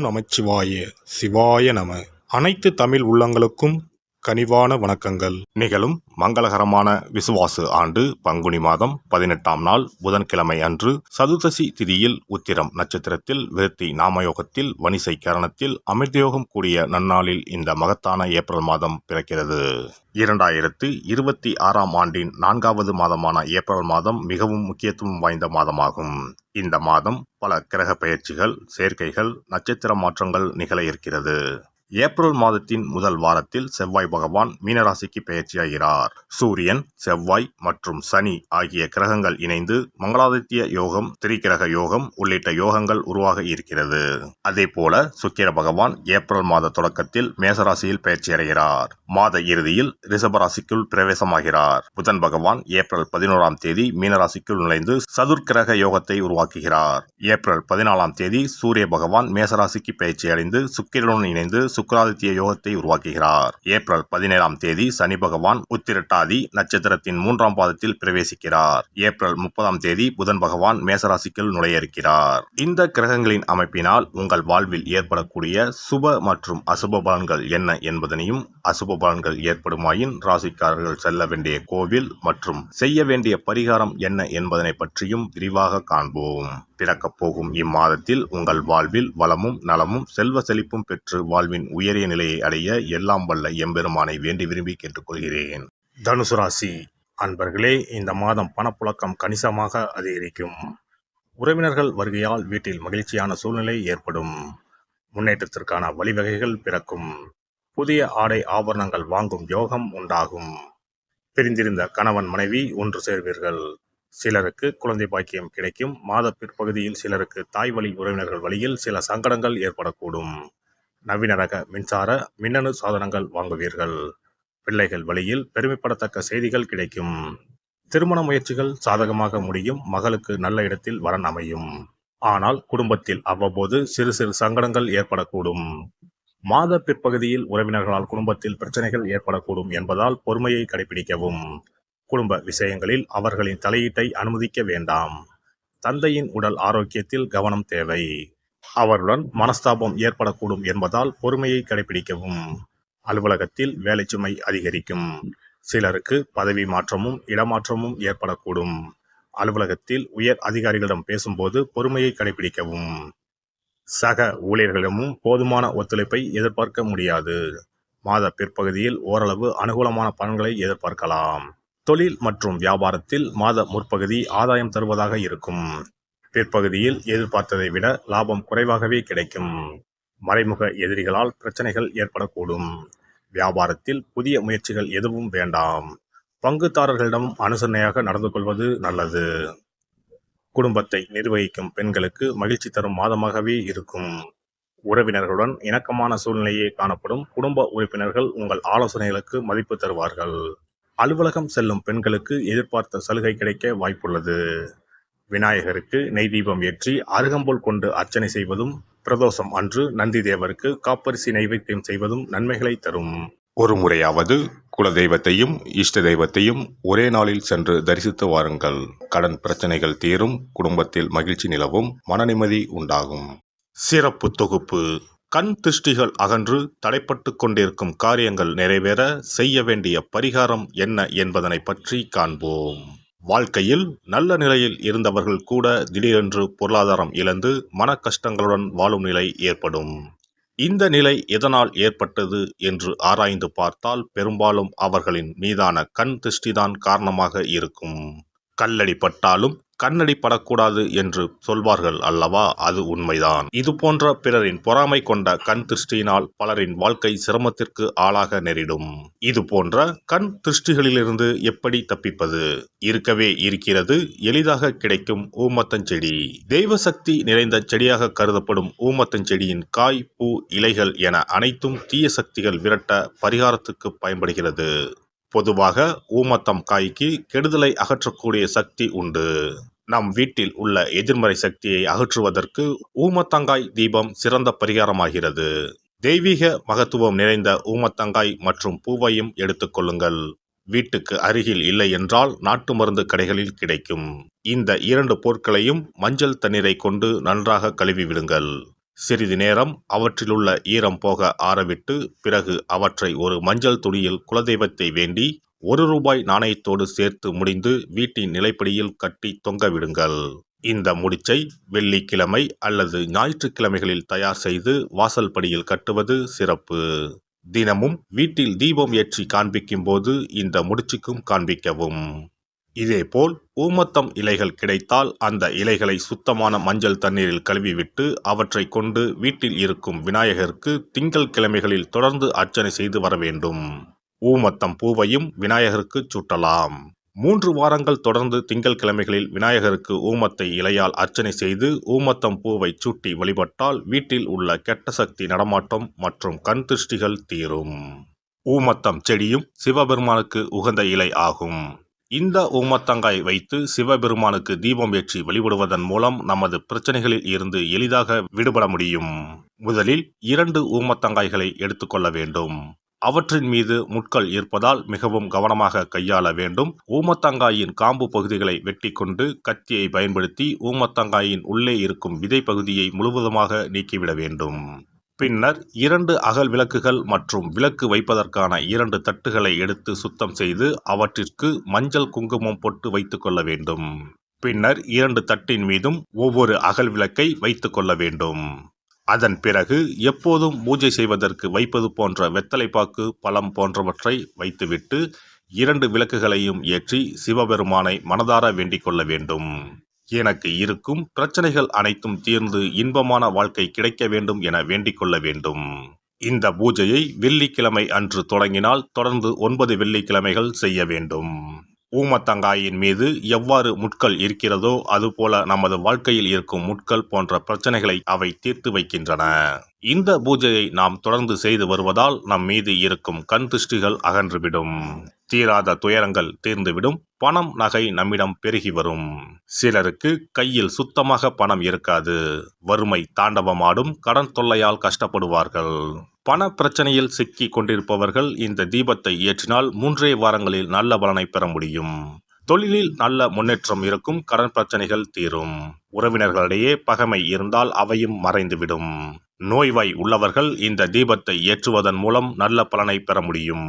ஓம் நமச்சிவாய சிவாய நம. அனைத்து தமிழ் உள்ளங்களுக்கும் கனிவான வணக்கங்கள். நிகழும் மங்களகரமான விசுவாசு ஆண்டு பங்குனி மாதம் 18ஆம் நாள் புதன்கிழமை அன்று சதுர்தசி திதியில் உத்திரம் நட்சத்திரத்தில் விருத்தி நாமயோகத்தில் வணிசை கரணத்தில் அமிர்தயோகம் கூடிய நன்னாளில் இந்த மகத்தான ஏப்ரல் மாதம் பிறக்கிறது. 2026ஆம் ஆண்டின் 4வது மாதமான ஏப்ரல் மாதம் மிகவும் முக்கியத்துவம் வாய்ந்த மாதமாகும். இந்த மாதம் பல கிரக பெயர்ச்சிகள், சேர்க்கைகள், நட்சத்திர மாற்றங்கள் நிகழ இருக்கிறது. ஏப்ரல் மாதத்தின் முதல் வாரத்தில் செவ்வாய் பகவான் மீனராசிக்கு பெயர்ச்சியாகிறார். சூரியன், செவ்வாய் மற்றும் சனி ஆகிய கிரகங்கள் இணைந்து மங்களாதித்ய யோகம், திரிகிரக யோகம் உள்ளிட்ட யோகங்கள் உருவாக இருக்கிறது. அதே போல சுக்கிர பகவான் ஏப்ரல் மாத தொடக்கத்தில் மேசராசியில் பெயர்ச்சியடைகிறார். மாத இறுதியில் ரிஷபராசிக்குள் பிரவேசமாகிறார். புதன் பகவான் ஏப்ரல் 11ஆம் தேதி மீனராசிக்குள் நுழைந்து சதுர்கிரக யோகத்தை உருவாக்குகிறார். ஏப்ரல் 14ஆம் தேதி சூரிய பகவான் மேசராசிக்கு பெயர்ச்சியடைந்து சுக்கிரனுடன் இணைந்து சுக்கிராதித்ய யோகத்தை உருவாக்குகிறார். ஏப்ரல் 17ஆம் தேதி சனி பகவான் உத்திரட்டாதி நட்சத்திரத்தின் 3ஆம் பாதத்தில் பிரவேசிக்கிறார். ஏப்ரல் 30ஆம் தேதி புதன் பகவான் மேசராசிக்குள் நுழைய இருக்கிறார். இந்த கிரகங்களின் அமைப்பினால் உங்கள் வாழ்வில் ஏற்படக்கூடிய சுப மற்றும் அசுப பலன்கள் என்ன என்பதனையும், அசுப பலன்கள் ஏற்படுமாயின் ராசிக்காரர்கள் செல்ல வேண்டிய கோவில் மற்றும் செய்ய வேண்டிய பரிகாரம் என்ன என்பதனை பற்றியும் விரிவாக காண்போம். பிறக்கப் போகும் இம்மாதத்தில் உங்கள் வாழ்வில் வளமும் நலமும் செல்வ செழிப்பும் பெற்று வாழ்வின் உயரிய நிலையை அடைய எல்லாம் வல்ல எம்பெருமானை வேண்டி விரும்பி கேட்டுக்கொள்கிறேன். தனுசு ராசி அன்பர்களே, இந்த மாதம் பணப்புழக்கம் கணிசமாக அதிகரிக்கும். உறவினர்கள் வருகையால் வீட்டில் மகிழ்ச்சியான சூழ்நிலை ஏற்படும். முன்னேற்றத்திற்கான வழிவகைகள் பிறக்கும். புதிய ஆடை ஆபரணங்கள் வாங்கும் யோகம் உண்டாகும். பிரிந்திருந்த கணவன் மனைவி ஒன்று சேர்வீர்கள். சிலருக்கு குழந்தை பாக்கியம் கிடைக்கும். மாத பிற்பகுதியில் சிலருக்கு தாய் வழி உறவினர்கள் வழியில் சில சங்கடங்கள் ஏற்படக்கூடும். நவீன ரக மின்சார மின்னணு சாதனங்கள் வாங்குவீர்கள். பிள்ளைகள் வழியில் பெருமைப்படத்தக்க செய்திகள் கிடைக்கும். திருமண முயற்சிகள் சாதகமாக முடியும். மகளுக்கு நல்ல இடத்தில் வரன் அமையும். ஆனால் குடும்பத்தில் அவ்வப்போது சிறு சிறு சங்கடங்கள் ஏற்படக்கூடும். மாத பிற்பகுதியில் உறவினர்களால் குடும்பத்தில் பிரச்சனைகள் ஏற்படக்கூடும் என்பதால் பொறுமையை கடைபிடிக்கவும். குடும்ப விஷயங்களில் அவர்களின் தலையீட்டை அனுமதிக்க வேண்டாம். தந்தையின் உடல் ஆரோக்கியத்தில் கவனம் தேவை. அவருடன் மனஸ்தாபம் ஏற்படக்கூடும் என்பதால் பொறுமையை கடைபிடிக்கவும். அலுவலகத்தில் வேலை சுமை அதிகரிக்கும். சிலருக்கு பதவி மாற்றமும் இடமாற்றமும் ஏற்படக்கூடும். அலுவலகத்தில் உயர் அதிகாரிகளிடம் பேசும்போது பொறுமையை கடைபிடிக்கவும். சக ஊழியர்களிடமும் போதுமான ஒத்துழைப்பை எதிர்பார்க்க முடியாது. மாத பிற்பகுதியில் ஓரளவு அனுகூலமான பலன்களை எதிர்பார்க்கலாம். தொழில் மற்றும் வியாபாரத்தில் மாத முற்பகுதி ஆதாயம் தருவதாக இருக்கும். பிற்பகுதியில் எதிர்பார்த்ததை விட லாபம் குறைவாகவே கிடைக்கும். மறைமுக எதிரிகளால் பிரச்சனைகள் ஏற்படக்கூடும். வியாபாரத்தில் புதிய முயற்சிகள் எதுவும் வேண்டாம். பங்குதாரர்களிடம் அனுசரணையாக நடந்து கொள்வது நல்லது. குடும்பத்தை நிர்வகிக்கும் பெண்களுக்கு மகிழ்ச்சி தரும் மாதமாகவே இருக்கும். உறவினர்களுடன் இணக்கமான சூழ்நிலையே காணப்படும். குடும்ப உறுப்பினர்கள் உங்கள் ஆலோசனைகளுக்கு மதிப்பு தருவார்கள். அலுவலகம் செல்லும் பெண்களுக்கு எதிர்பார்த்த சலுகை கிடைக்க வாய்ப்புள்ளது. விநாயகருக்கு நெய் தீபம் ஏற்றி அருகம்புல் கொண்டு அர்ச்சனை செய்வதும், பிரதோஷம் அன்று நந்தி தேவருக்கு காப்பரிசி நைவேத்தியம் செய்வதும் நன்மைகளை தரும். ஒரு முறையாவது குலதெய்வத்தையும் இஷ்ட தெய்வத்தையும் ஒரே நாளில் சென்று தரிசித்து வாருங்கள். கடன் பிரச்சனைகள் தீரும். குடும்பத்தில் மகிழ்ச்சி நிலவும். மன நிம்மதி உண்டாகும். சிறப்பு தொகுப்பு. கண் திருஷ்டிகள் அகன்று தடைப்பட்டு கொண்டிருக்கும் காரியங்கள் நிறைவேற செய்ய வேண்டிய பரிகாரம் என்ன என்பதனை பற்றி காண்போம். வாழ்க்கையில் நல்ல நிலையில் இருந்தவர்கள் கூட திடீரென்று பொருளாதாரம் இழந்து மன கஷ்டங்களுடன் வாழும் நிலை ஏற்படும். இந்த நிலை எதனால் ஏற்பட்டது என்று ஆராய்ந்து பார்த்தால் பெரும்பாலும் அவர்களின் மீதான கண் திருஷ்டிதான் காரணமாக இருக்கும். கல்லடி பட்டாலும் கண்ணடி படக்கூடாது என்று சொல்வார்கள் அல்லவா? அது உண்மைதான். இது போன்ற பிறரின் பொறாமை கொண்ட கண் திருஷ்டியினால் பலரின் வாழ்க்கை சிரமத்திற்கு ஆளாக நேரிடும். இது போன்ற கண் திருஷ்டிகளிலிருந்து எப்படி தப்பிப்பது? இருக்கவே இருக்கிறது எளிதாக கிடைக்கும் ஊமத்தஞ்செடி. தெய்வ சக்தி நிறைந்த செடியாக கருதப்படும் ஊமத்தஞ்செடியின் காய், பூ, இலைகள் என அனைத்தும் தீய சக்திகள் விரட்ட பரிகாரத்துக்கு பயன்படுகிறது. பொதுவாக ஊமத்தம் காய்க்கு கெடுதலை அகற்றக்கூடிய சக்தி உண்டு. நம் வீட்டில் உள்ள எதிர்மறை சக்தியை அகற்றுவதற்கு ஊமத்தங்காய் தீபம் சிறந்த பரிகாரமாகிறது. தெய்வீக மகத்துவம் நிறைந்த ஊமத்தங்காய் மற்றும் பூவையும் எடுத்துக்கொள்ளுங்கள். வீட்டுக்கு அருகில் இல்லை என்றால் நாட்டு மருந்து கடைகளில் கிடைக்கும். இந்த 2 பொருட்களையும் மஞ்சள் தண்ணீரை கொண்டு நன்றாக கழுவி விடுங்கள். சிறிது நேரம் அவற்றிலுள்ள ஈரம் போக ஆறவிட்டு பிறகு அவற்றை ஒரு மஞ்சள் துணியில் குலதெய்வத்தை வேண்டி ₹1 நாணயத்தோடு சேர்த்து முடிந்து வீட்டின் நிலைப்படியில் கட்டி தொங்கவிடுங்கள். இந்த முடிச்சை வெள்ளிக்கிழமை அல்லது ஞாயிற்றுக்கிழமைகளில் தயார் செய்து வாசல் படியில் கட்டுவது சிறப்பு. தினமும் வீட்டில் தீபம் ஏற்றி காண்பிக்கும் போது இந்த முடிச்சுக்கும் காண்பிக்கவும். இதேபோல் ஊமத்தம் இலைகள் கிடைத்தால் அந்த இலைகளை சுத்தமான மஞ்சள் தண்ணீரில் கழுவிவிட்டு அவற்றை கொண்டு வீட்டில் இருக்கும் விநாயகருக்கு திங்கள் கிழமைகளில் தொடர்ந்து அர்ச்சனை செய்து வர வேண்டும். ஊமத்தம் பூவையும் விநாயகருக்கு சூட்டலாம். 3 வாரங்கள் தொடர்ந்து திங்கள் கிழமைகளில் விநாயகருக்கு ஊமத்தை இலையால் அர்ச்சனை செய்து ஊமத்தம் பூவை சூட்டி வழிபட்டால் வீட்டில் உள்ள கெட்ட சக்தி நடமாட்டம் மற்றும் கண் திருஷ்டிகள் தீரும். ஊமத்தம் செடியும் சிவபெருமானுக்கு உகந்த இலை ஆகும். இந்த ஊமத்தங்காய் வைத்து சிவபெருமானுக்கு தீபம் ஏற்றி வழிபடுவதன் மூலம் நமது பிரச்சனைகளில் இருந்து எளிதாக விடுபட முடியும். முதலில் 2 ஊமத்தங்காய்களை எடுத்துக்கொள்ள வேண்டும். அவற்றின் மீது முட்கள் இருப்பதால் மிகவும் கவனமாக கையாள வேண்டும். ஊமத்தங்காயின் காம்பு பகுதிகளை வெட்டி கொண்டு கத்தியை பயன்படுத்தி ஊமத்தங்காயின் உள்ளே இருக்கும் விதை பகுதியை முழுவதுமாக நீக்கிவிட வேண்டும். பின்னர் 2 அகல் விளக்குகள் மற்றும் விளக்கு வைப்பதற்கான 2 தட்டுகளை எடுத்து சுத்தம் செய்து அவற்றிற்கு மஞ்சள் குங்குமம் போட்டு வைத்துக் கொள்ள வேண்டும். பின்னர் 2 தட்டின் மீதும் ஒவ்வொரு அகல் விளக்கை வைத்துக் கொள்ள வேண்டும். அதன் பிறகு எப்போதும் பூஜை செய்வதற்கு வைப்பது போன்ற வெத்தலைப்பாக்கு, பழம் போன்றவற்றை வைத்துவிட்டு 2 விளக்குகளையும் ஏற்றி சிவபெருமானை மனதார வேண்டிக் கொள்ள வேண்டும். எனக்கு இருக்கும் பிரச்சனைகள் அனைத்தும் தீர்ந்து இன்பமான வாழ்க்கை கிடைக்க வேண்டும் என வேண்டிக் கொள்ள வேண்டும். இந்த பூஜையை வெள்ளிக்கிழமை அன்று தொடங்கினால் தொடர்ந்து 9 வெள்ளிக்கிழமைகள் செய்ய வேண்டும். ஊமத்தங்காயின் மீது எவ்வாறு முட்கள் இருக்கிறதோ அதுபோல நமது வாழ்க்கையில் இருக்கும் முட்கள் போன்ற பிரச்சனைகளை அவை தீர்த்து வைக்கின்றன. இந்த பூஜையை நாம் தொடர்ந்து செய்து வருவதால் நம் மீது இருக்கும் கண் திருஷ்டிகள் அகன்றுவிடும். தீராத துயரங்கள் தீர்ந்துவிடும். பணம் நகை நம்மிடம் பெருகி வரும். சிலருக்கு கையில் சுத்தமாக பணம் இருக்காது. வறுமை தாண்டவமாடும். கடன் தொல்லையால் கஷ்டப்படுவார்கள். பண பிரச்சனையில் சிக்கி கொண்டிருப்பவர்கள் இந்த தீபத்தை ஏற்றினால் 3 வாரங்களில் நல்ல பலனை பெற முடியும். தொழிலில் நல்ல முன்னேற்றம் இருக்கும். கடன் பிரச்சனைகள் தீரும். உறவினர்களிடையே பகைமை இருந்தால் அவையும் மறைந்துவிடும். நோய்வாய் உள்ளவர்கள் இந்த தீபத்தை ஏற்றுவதன் மூலம் நல்ல பலனை பெற முடியும்.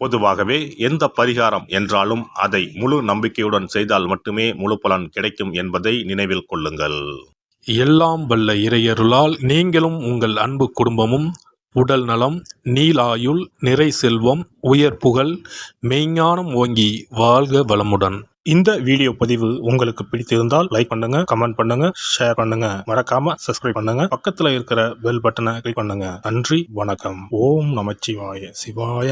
பொதுவாகவே எந்த பரிகாரம் என்றாலும் அதை முழு நம்பிக்கையுடன் செய்தால் மட்டுமே முழு பலன் கிடைக்கும் என்பதை நினைவில் கொள்ளுங்கள். எல்லாம் வல்ல இறையருளால் நீங்களும் உங்கள் அன்பு குடும்பமும் உடல் நலம், நீலாயுள், நிறை செல்வம், உயர் புகழ், மெய்ஞானம் ஓங்கி வாழ்க வளமுடன். இந்த வீடியோ பதிவு உங்களுக்கு பிடித்திருந்தால் லைக் பண்ணுங்க, கமெண்ட் பண்ணுங்க, ஷேர் பண்ணுங்க. மறக்காம சப்ஸ்கிரைப் பண்ணுங்க. பக்கத்துல இருக்கிற பெல் பட்டனை கிளிக் பண்ணுங்க. நன்றி, வணக்கம். ஓம் நமச்சிவாய. சிவாய